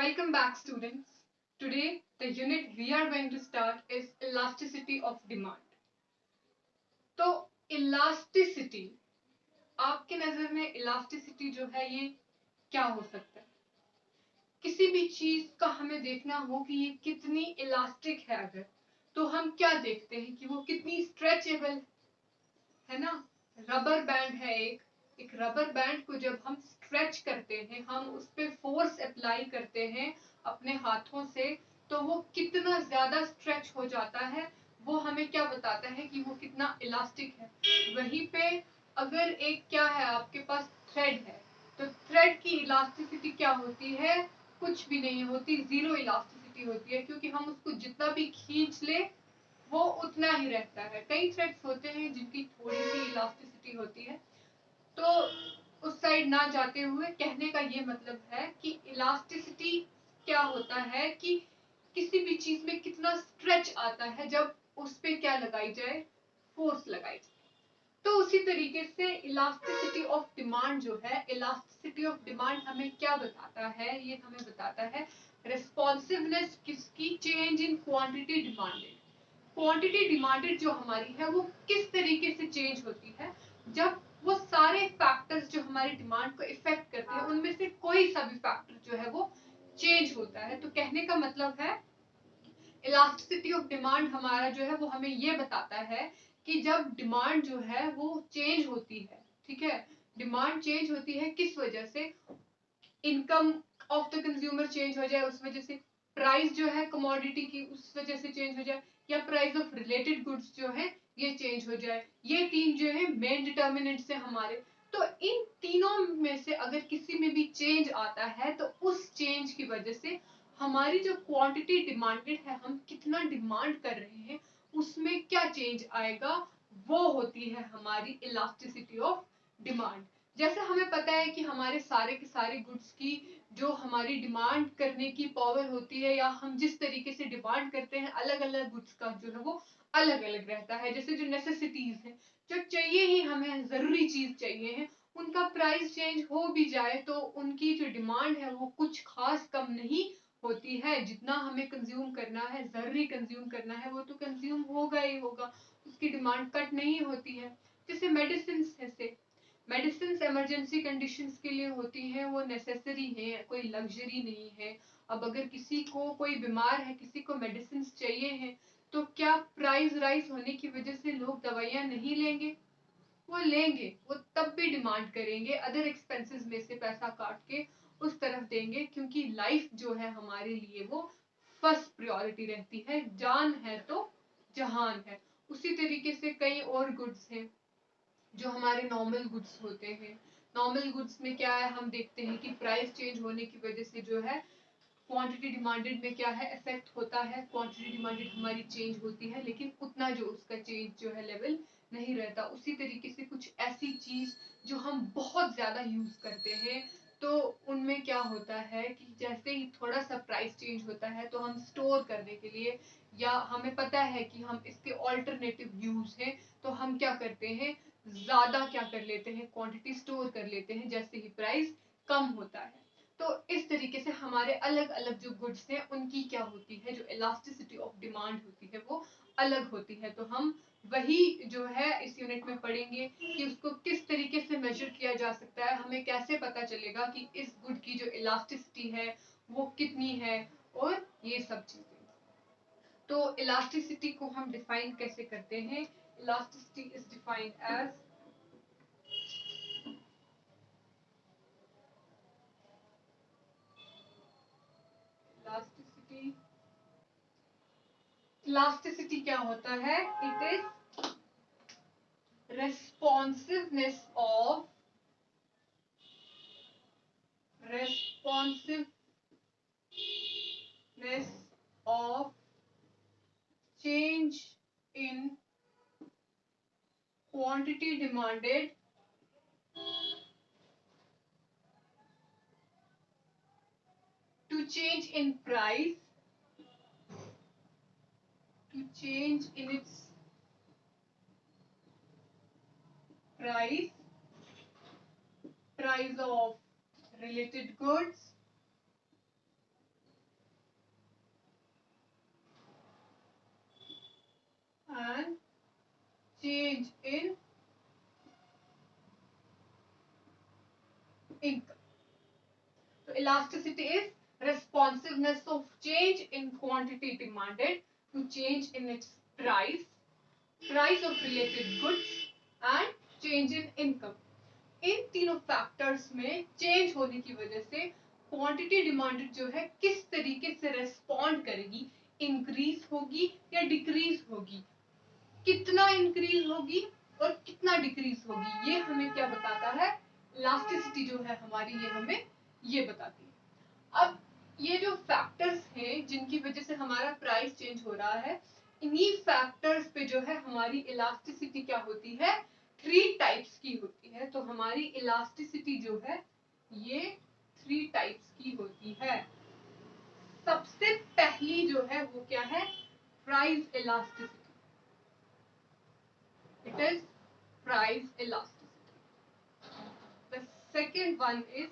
Welcome back, students. Today, the unit we are going to start is elasticity of demand. तो elasticity, आपके नजर में elasticity जो है ये क्या हो सकता है? किसी भी चीज का हमें देखना हो कि ये कितनी इलास्टिक है, अगर तो हम क्या देखते हैं कि वो कितनी स्ट्रेचेबल है ना। रबर बैंड है एक रबर बैंड को जब हम स्ट्रेच करते हैं, हम उस पर फोर्स अप्लाई करते हैं अपने हाथों से, तो वो कितना ज्यादा स्ट्रेच हो जाता है, वो हमें क्या बताता है कि वो कितना इलास्टिक है। वहीं पे अगर एक क्या है, आपके पास थ्रेड है, तो थ्रेड की इलास्टिसिटी क्या होती है? कुछ भी नहीं होती, जीरो इलास्टिसिटी होती है, क्योंकि हम उसको जितना भी खींच ले वो उतना ही रहता है। कई थ्रेड्स होते हैं जिनकी थोड़ी सी इलास्टिसिटी होती है। तो उस साइड ना जाते हुए कहने का ये मतलब है कि इलास्टिसिटी क्या होता है कि किसी भी चीज में कितना स्ट्रेच आता है जब उस पे क्या लगाई जाए, फोर्स लगाई जाए। तो उसी तरीके से इलास्टिसिटी ऑफ डिमांड जो है, इलास्टिसिटी ऑफ डिमांड हमें क्या बताता है? ये हमें बताता है रिस्पॉन्सिवनेस किसकी, change in quantity demanded. Quantity demanded जो हमारी है वो किस तरीके से चेंज होती है जब वो सारे फैक्टर्स जो हमारी डिमांड को इफेक्ट करते हैं उनमें से कोई सा भी फैक्टर जो है वो चेंज होता है। तो कहने का मतलब है इलास्टिसिटी ऑफ डिमांड हमारा जो है वो हमें ये बताता है कि जब डिमांड जो है वो चेंज होती है, ठीक है, डिमांड चेंज होती है किस वजह से? Income of the consumer change हो जाए, उस वजह से प्राइस जो है कमोडिटी की उस वजह से चेंज हो जाए, या प्राइस ऑफ रिलेटेड गुड्स जो है ये चेंज हो जाए। ये तीन जो है मेन डिटर्मिनेंट्स है हमारे। तो इन तीनों में से अगर किसी में भी चेंज आता है तो उस चेंज की वजह से हमारी जो क्वांटिटी डिमांडेड है, हम कितना डिमांड कर रहे हैं, उसमें क्या चेंज आएगा, वो होती है हमारी इलास्टिसिटी ऑफ डिमांड। जैसे हमें पता है कि हमारे सारे के सारे गुड्स की जो हमारी डिमांड करने की पावर होती है, या हम जिस तरीके से डिमांड करते हैं, अलग अलग गुड्स का जो है वो अलग अलग रहता है। जैसे जो नेसेसिटीज है, जो चाहिए ही हमें, जरूरी चीज चाहिए है, उनका प्राइस चेंज हो भी जाए तो उनकी जो डिमांड है वो कुछ खास कम नहीं होती है। जितना हमें कंज्यूम करना है, जरूरी कंज्यूम करना है, वो तो कंज्यूम होगा ही होगा, उसकी डिमांड कट नहीं होती है। जैसे मेडिसिन है, मेडिसिन इमरजेंसी कंडीशंस के लिए होती हैं, वो नेसेसरी है, कोई लग्जरी नहीं है। अब अगर किसी को कोई बीमार है, किसी को मेडिसिन चाहिए है, तो क्या प्राइस राइज होने की वजह से लोग दवाइयां नहीं लेंगे? वो लेंगे, वो तब भी डिमांड करेंगे, अदर एक्सपेंसेस में से पैसा काट के उस तरफ देंगे, क्योंकि लाइफ जो है हमारे लिए वो फर्स्ट प्रायोरिटी रहती है। जान है तो जहान है। उसी तरीके से कई और गुड्स हैं जो हमारे नॉर्मल गुड्स होते हैं। नॉर्मल गुड्स में क्या है, हम देखते हैं कि प्राइस चेंज होने की वजह से जो है क्वांटिटी डिमांडेड में क्या है, इफेक्ट होता है। क्वांटिटी डिमांडेड हमारी चेंज होती है, लेकिन उतना जो उसका चेंज जो है लेवल नहीं रहता। उसी तरीके से कुछ ऐसी चीज जो हम बहुत ज्यादा यूज करते हैं, तो उनमें क्या होता है कि जैसे ही थोड़ा सा प्राइस चेंज होता है तो हम स्टोर करने के लिए, या हमें पता है कि हम इसके ऑल्टरनेटिव यूज हैं, तो हम क्या करते हैं, ज्यादा क्या कर लेते हैं, क्वांटिटी स्टोर कर लेते हैं जैसे ही प्राइस कम होता है। तो इस तरीके से हमारे अलग अलग जो गुड्स हैं उनकी क्या होती है, जो इलास्टिसिटी ऑफ डिमांड होती है वो अलग होती है। तो हम वही जो है इस यूनिट में पढ़ेंगे कि उसको किस तरीके से मेजर किया जा सकता है, हमें कैसे पता चलेगा कि इस गुड की जो इलास्टिसिटी है वो कितनी है, और ये सब चीजें। तो इलास्टिसिटी को हम डिफाइन कैसे करते हैं? Elasticity is defined as elasticity. Elasticity क्या होता है? It is responsiveness of responsiveness of change in quantity demanded to change in price, to change in its price, price of related goods, elasticity is responsiveness of change in quantity demanded to change in its price, price of related goods and change in income. इन तीनों factors में change होने की वजह से quantity demanded जो है किस तरीके से रेस्पॉन्ड करेगी, इंक्रीज होगी या डिक्रीज होगी, कितना इंक्रीज होगी और कितना डिक्रीज होगी, ये हमें क्या बताता है, इलास्टिसिटी जो है हमारी ये हमें ये बताती है। अब ये जो फैक्टर्स हैं जिनकी वजह से हमारा प्राइस चेंज हो रहा है, इन्हीं फैक्टर्स पे जो है हमारी इलास्टिसिटी क्या होती है, 3 टाइप्स की होती है। तो हमारी इलास्टिसिटी जो है ये 3 टाइप्स की होती है। सबसे पहली जो है वो क्या है, price elasticity. It is price elasticity. The second one is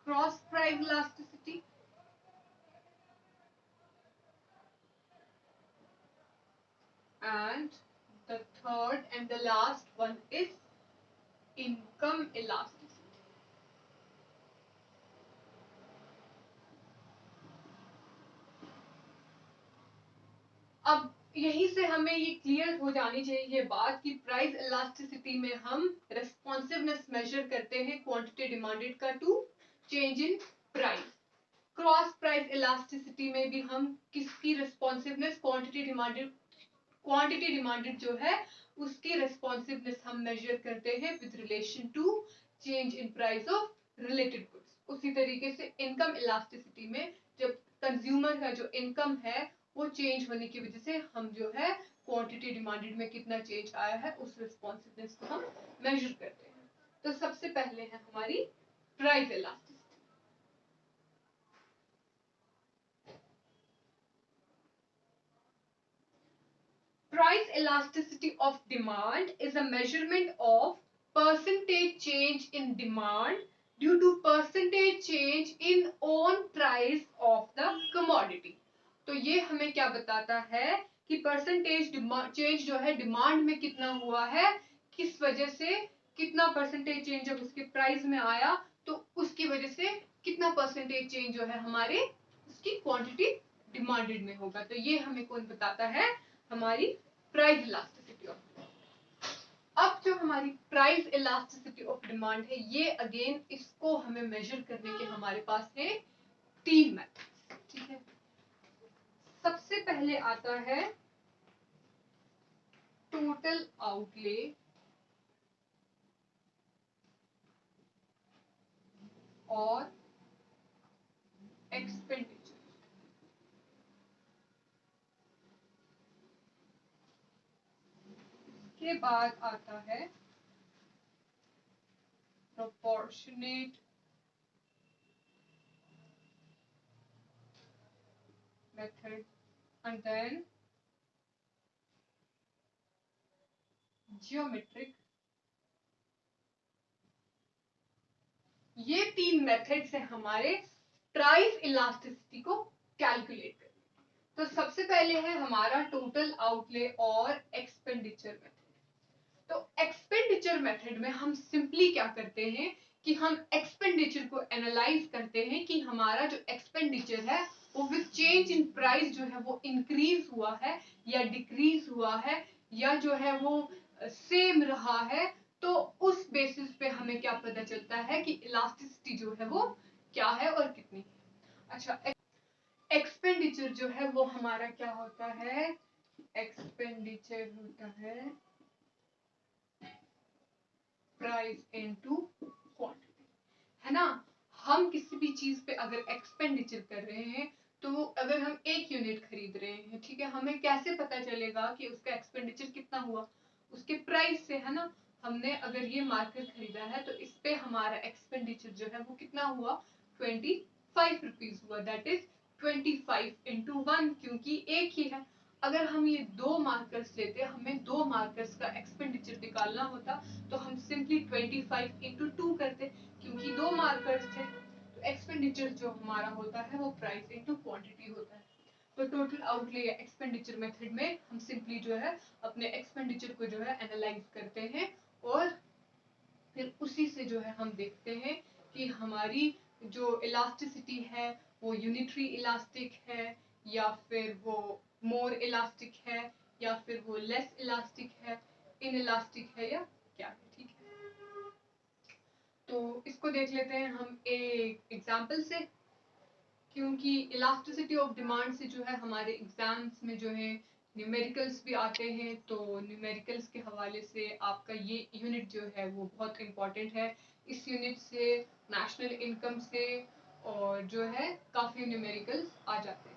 cross price elasticity. And the third and the last one is income elasticity. अब यहीं से हमें ये क्लियर हो जानी चाहिए ये बात कि प्राइस इलास्टिसिटी में हम रेस्पॉन्सिवनेस मेजर करते हैं क्वांटिटी डिमांडेड का to change in price. Cross price elasticity में भी हम किसकी रेस्पॉन्सिवनेस, क्वांटिटी डिमांडेड जो है उसकी रेस्पॉन्सिवनेस हम मेजर करते हैं with relation to change in price of related goods. उसी तरीके से इनकम इलास्टिसिटी में जब कंज्यूमर का जो इनकम है वो चेंज होने की वजह से हम जो है क्वांटिटी डिमांडेड में कितना चेंज आया है उस रिस्पॉन्सिवनेस को हम मेजर करते हैं। तो सबसे पहले है हमारी price elasticity. Price elasticity of demand is a measurement of percentage change in demand due to percentage change in own price of the commodity। तो ये हमें क्या बताता है कि परसेंटेज चेंज जो है डिमांड में कितना हुआ है, किस वजह से कितना परसेंटेज चेंज जब उसके प्राइस में आया तो उसकी वजह से कितना परसेंटेज चेंज जो है हमारे उसकी क्वांटिटी डिमांडेड में होगा। तो ये हमें कौन बताता है, हमारी प्राइस इलास्टिसिटी ऑफ डिमांड। अब जो हमारी प्राइस इलास्टिसिटी ऑफ डिमांड है ये अगेन इसको हमें मेजर करने के हमारे पास है 3 मेथड। ठीक है, सबसे पहले आता है टोटल आउटले और एक्सपेंडिचर। के बाद आता है proportionate method and then geometric. ये 3 मेथड से हमारे प्राइस इलास्टिसिटी को कैलकुलेट करें। तो सबसे पहले है हमारा टोटल आउटले और एक्सपेंडिचर मेथड। तो एक्सपेंडिचर मेथड में हम सिंपली क्या करते हैं कि हम एक्सपेंडिचर को एनालाइज करते हैं कि हमारा जो एक्सपेंडिचर है वो विद चेंज इन प्राइस जो है वो इंक्रीज हुआ है या डिक्रीज हुआ है या जो है वो सेम रहा है। तो उस बेसिस पे हमें क्या पता चलता है कि इलास्टिसिटी जो है वो क्या है और कितनी है। अच्छा, एक्सपेंडिचर जो है वो हमारा क्या होता है, एक्सपेंडिचर होता है प्राइस इनटू क्वांटिटी, है ना। हम किसी भी चीज पे अगर एक्सपेंडिचर कर रहे हैं तो अगर हम 1 यूनिट खरीद रहे हैं, ठीक है, हमें कैसे पता चलेगा कि उसका एक्सपेंडिचर कितना हुआ, उसके प्राइस से, है ना। हमने अगर ये मार्कर खरीदा है तो इस पे हमारा एक्सपेंडिचर जो है वो कितना हुआ, 25 रुपीज हुआ। दैट इज 25 इंटू 1, क्योंकि एक ही है। अगर हम ये 2 मार्कर्स लेते, हमें 2 मार्कर्स का एक्सपेंडिचर निकालना होता तो हम सिंपली 25 इंटू 2 करते, क्योंकि 2 मार्कर्स थे। तो एक्सपेंडिचर जो हमारा होता है वो प्राइस इंटू क्वांटिटी होता है। तो टोटल आउटले या एक्सपेंडिचर मेथड में हम सिंपली जो है अपने एक्सपेंडिचर को जो है एनालाइज करते हैं और फिर उसी से जो है हम देखते हैं कि हमारी जो इलास्टिसिटी है वो यूनिटरी इलास्टिक है या फिर वो मोर इलास्टिक है या फिर वो लेस इलास्टिक है, इन इलास्टिक है या क्या है। ठीक है, तो इसको देख लेते हैं हम एक एग्जांपल से, क्योंकि इलास्टिसिटी ऑफ डिमांड से जो है हमारे एग्जाम्स में जो है न्यूमेरिकल्स भी आते हैं, तो न्यूमेरिकल्स के हवाले से आपका ये यूनिट जो है वो बहुत इम्पोर्टेंट है। इस यूनिट से नेशनल इनकम से और जो है काफ़ी न्यूमेरिकल्स आ जाते हैं।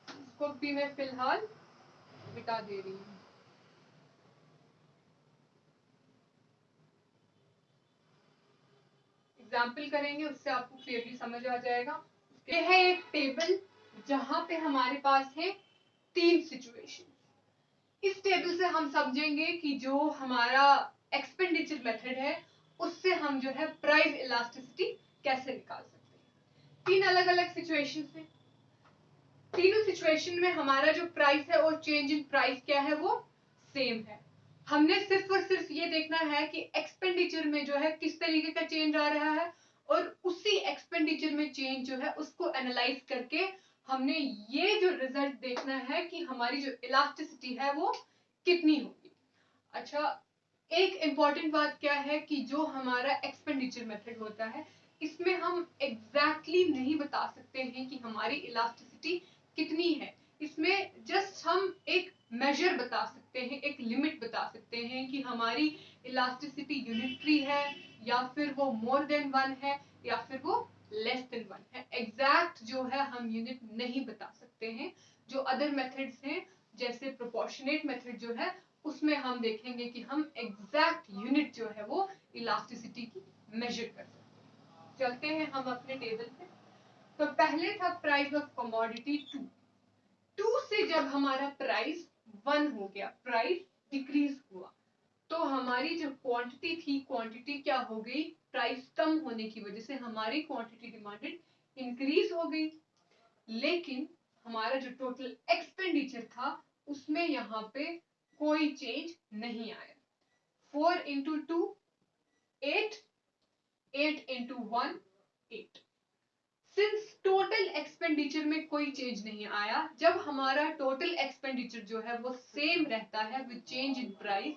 इसको भी मैं फिलहाल मिटा दे रही हूँ। एग्जाम्पल करेंगे उससे आपको क्लियरली समझ आ जाएगा। ये है एक टेबल जहां पे हमारे पास है 3 सिचुएशन। इस टेबल से हम समझेंगे कि जो हमारा एक्सपेंडिचर मेथड है उससे हम जो है प्राइस इलास्टिसिटी कैसे निकाल सकते हैं। 3 अलग अलग सिचुएशन है, तीनों सिचुएशन में हमारा जो प्राइस है और चेंज इन प्राइस क्या है वो सेम है। हमने सिर्फ और सिर्फ ये देखना है कि एक्सपेंडिचर में जो है किस तरीके का चेंज आ रहा है और उसी एक्सपेंडिचर में चेंज जो है उसको एनालाइज करके हमने ये जो रिजल्ट देखना है कि हमारी जो इलास्टिसिटी है वो कितनी होगी। अच्छा, एक इंपॉर्टेंट बात क्या है कि जो हमारा एक्सपेंडिचर मेथड होता है इसमें हम एग्जैक्टली नहीं बता सकते हैं कि हमारी इलास्टिसिटी कितनी है। इसमें जस्ट हम एक मेजर बता सकते हैं, एक लिमिट बता सकते हैं कि हमारी इलास्टिसिटी यूनिटरी है या फिर वो मोर देन 1 है या फिर वो लेस देन 1 है। एग्जैक्ट जो है हम यूनिट नहीं बता सकते हैं। जो अदर मेथड्स हैं जैसे प्रोपोर्शनेट मेथड जो है उसमें हम देखेंगे कि हम एग्जैक्ट यूनिट जो है वो इलास्टिसिटी की मेजर कर सकते हैं। चलते हैं हम अपने टेबल पे। तो पहले था प्राइस ऑफ कमोडिटी 2 से जब हमारा प्राइस 1 हो गया, प्राइस डिक्रीज हुआ, तो हमारी जो क्वांटिटी थी, क्वांटिटी क्या हो गई, प्राइस कम होने की वजह से हमारी क्वांटिटी डिमांडेड इंक्रीज हो गई। लेकिन हमारा जो टोटल एक्सपेंडिचर था उसमें यहाँ पे कोई चेंज नहीं आया। 4 into 2 8, 8 into 1 8। Since total expenditure में कोई चेंज नहीं आया, जब हमारा टोटल एक्सपेंडिचर जो है वो सेम रहता है विद चेंज इन प्राइस,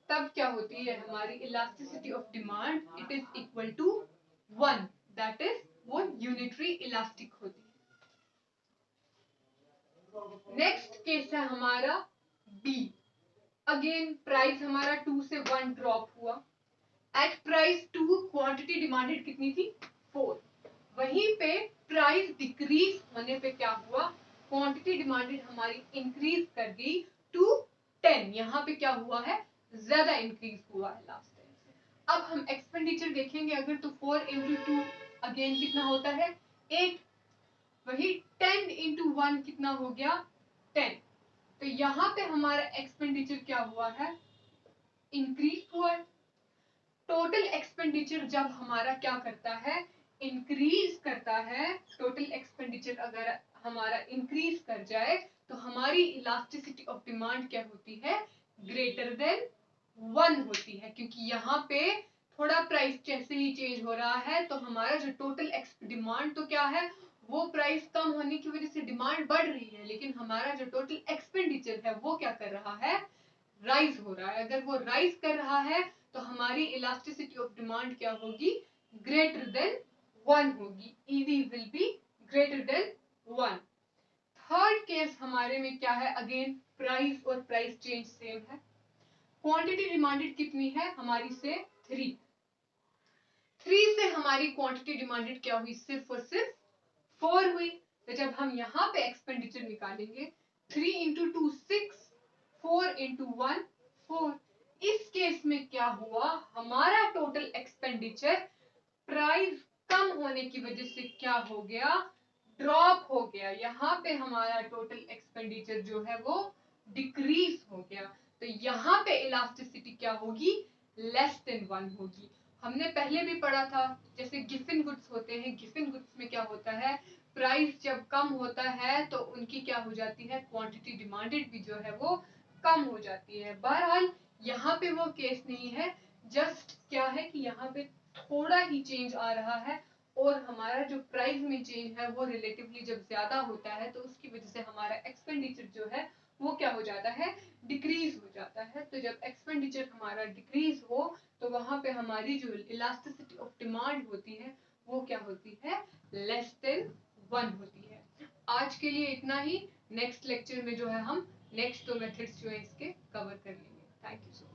तब क्या होती है हमारी elasticity of demand, it is equal to 1, that is वो यूनिटरी इलास्टिक होती है। नेक्स्ट केस है हमारा बी। अगेन प्राइस हमारा 2 से 1 ड्रॉप हुआ। एट प्राइस 2 क्वांटिटी डिमांडेड कितनी थी, 4। वहीं पे प्राइस डिक्रीज होने पे क्या हुआ, क्वांटिटी डिमांडेड हमारी इंक्रीज कर गई टू 10। यहाँ पे क्या हुआ है, ज्यादा इंक्रीज हुआ है लास्ट टाइम से। अब हम एक्सपेंडिचर देखेंगे अगर, तो 4 इंटू 2 अगेन कितना होता है, 8। वही 10 इंटू 1 कितना हो गया, 10। तो यहाँ पे हमारा एक्सपेंडिचर क्या हुआ है, इंक्रीज हुआ है। टोटल एक्सपेंडिचर जब हमारा क्या करता है, इंक्रीज करता है, टोटल एक्सपेंडिचर अगर हमारा इंक्रीज कर जाए तो हमारी इलास्टिसिटी ऑफ डिमांड क्या होती है, ग्रेटर देन 1 होती है। क्योंकि यहाँ पे थोड़ा प्राइस जैसे ही चेंज हो रहा है तो हमारा जो टोटल डिमांड तो क्या है, वो प्राइस कम होने की वजह से डिमांड बढ़ रही है, लेकिन हमारा जो टोटल एक्सपेंडिचर है वो क्या कर रहा है, राइज हो रहा है। अगर वो राइज कर रहा है तो हमारी इलास्टिसिटी ऑफ डिमांड क्या होगी, ग्रेटर देन 1 होगी। EV will be greater than 1। Third case हमारे में क्या है, अगेन प्राइस और प्राइस चेंज सेम है। क्वांटिटी डिमांडेड कितनी है हमारी से, 3। 3 से हमारी क्वांटिटी डिमांडेड क्या हुई, सिर्फ और सिर्फ 4 हुई। तो जब हम यहाँ पे एक्सपेंडिचर निकालेंगे, 3 इंटू 2 6, 4 इंटू 1 4। इस केस में क्या हुआ, हमारा टोटल एक्सपेंडिचर प्राइस कम होने की वजह से क्या हो गया, ड्रॉप हो गया। यहाँ पे हमारा टोटल एक्सपेंडिचर जो है वो डिक्रीज हो गया। तो यहाँ पे इलास्टिसिटी क्या होगी, लेस देन 1 होगी। हमने पहले भी पढ़ा था, जैसे गिफिन गुड्स होते हैं, गिफिन गुड्स में क्या होता है, प्राइस जब कम होता है तो उनकी क्या हो जाती है, क्वांटिटी डिमांडेड भी जो है वो कम हो जाती है। बहरहाल यहाँ पे वो केस नहीं है। जस्ट क्या है कि यहाँ पे थोड़ा ही चेंज आ रहा है और हमारा जो प्राइस में चेंज है वो रिलेटिवली जब ज्यादा होता है तो उसकी वजह से हमारा एक्सपेंडिचर जो है वो क्या हो जाता है, डिक्रीज हो जाता है। तो जब एक्सपेंडिचर हमारा डिक्रीज हो तो वहां पे हमारी जो इलास्टिसिटी ऑफ डिमांड होती है वो क्या होती है, लेस देन 1 होती है। आज के लिए इतना ही। नेक्स्ट लेक्चर में जो है हम नेक्स्ट दो मेथड्स जो है इसके कवर कर लेंगे। Thank you so much.